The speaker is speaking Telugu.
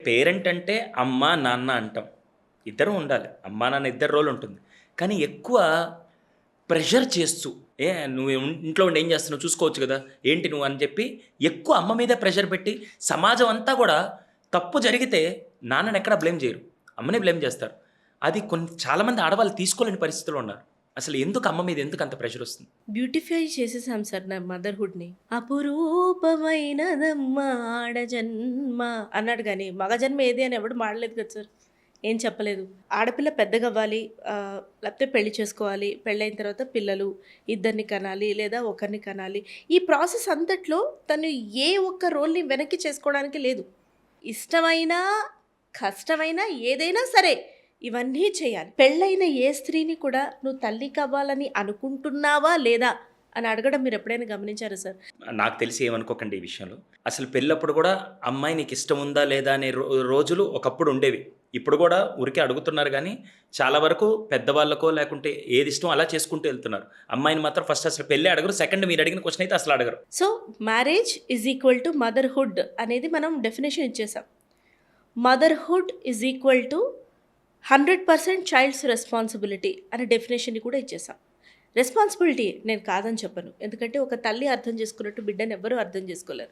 పేరెంట్ అంటే అమ్మ, నాన్న అంటాం. ఇద్దరు ఉండాలి. అమ్మా, నాన్న ఇద్దరి రోల్ ఉంటుంది. కానీ ఎక్కువ ప్రెషర్ చేస్తూ, నువ్వు ఇంట్లో ఉండి ఏం చేస్తున్నావు చూసుకోవచ్చు గదా! ఏంటి నువ్వు అని చెప్పి ఎక్కువ అమ్మ మీదే ప్రెషర్ పెట్టి, సమాజం అంతా గూడా తప్పు జరిగితే నాన్ననెక్కడ బ్లేమ్ జేయరు. అమ్మనే బ్లేమ్ జేస్తారు. అది చాలామంది ఆడవాళ్ళు తీసుకోలేని పరిస్థితిలో ఉన్నారు. అసలు ఎందుకు అమ్మ మీద ఎందుకంత ప్రెషరొస్తుంది? బ్యూటిఫై చేసేసాం సార్ నా మదర్‌హుడ్‌ని. అపురూపమైనదమ్మా ఆడజన్మ అన్నాడు గానీ, మగ జన్మ ఏది అని ఎవడు మాడలేదు కదా సార్. ఏం చెప్పలేదు. ఆడపిల్ల పెద్దగవ్వాలి, లేకపోతే పెళ్లి చేసుకోవాలి. పెళ్ళైన తర్వాత పిల్లలు, ఇద్దరిని కనాలి లేదా ఒకరిని కనాలి. ఈ ప్రాసెస్ అంతట్లో తను ఏ ఒక్క రోల్‌ని వెనక్కి చేసుకోవడానికి లేదు. ఇష్టమైనా, కష్టమైనా ఏదైనా సరే ఇవన్నీ చేయాలి. పెళ్ళైన ఏ స్త్రీని కూడా నువ్వు తల్లి కావాలని అనుకుంటున్నావా లేదా అని అడగడం మీరెప్పుడైనా గమనించారా సార్? నాకు తెలిసి ఏమనుకోకండి ఈ విషయంలో. అసలు పెళ్ళప్పుడు గూడా అమ్మాయి నీకిష్టం ఉందా? లేదా? అనే రోజులు ఒకప్పుడు ఉండేవి. ఇప్పుడు గూడా ఊరికే అడుగుతున్నారు గానీ, చాలా వరకు పెద్దవాళ్ళకో లేకుంటే ఏదిష్టమో అలా చేసుకుంటూ ఎళ్తున్నారు. అమ్మాయిని మాత్రం ఫస్ట్ అసలు పెళ్ళే అడగరు. సెకండ్ మీరడిగిన క్వెషన్ అయితే అసలు అడగరు. So, marriage is equal to motherhood అనేది మనం డెఫినిషన్ ఇచ్చేసాం. Motherhood is equal to 100% childs responsibility అనే డెఫినేషన్‌ని కూడా ఇచ్చేసాం. రెస్పాన్సిబిలిటీ నేను కాదని చెప్పను. ఎందుకంటే ఒక తల్లి అర్థం చేసుకున్నట్టు బిడ్డని ఎవ్వరూ అర్థం చేసుకోలేరు.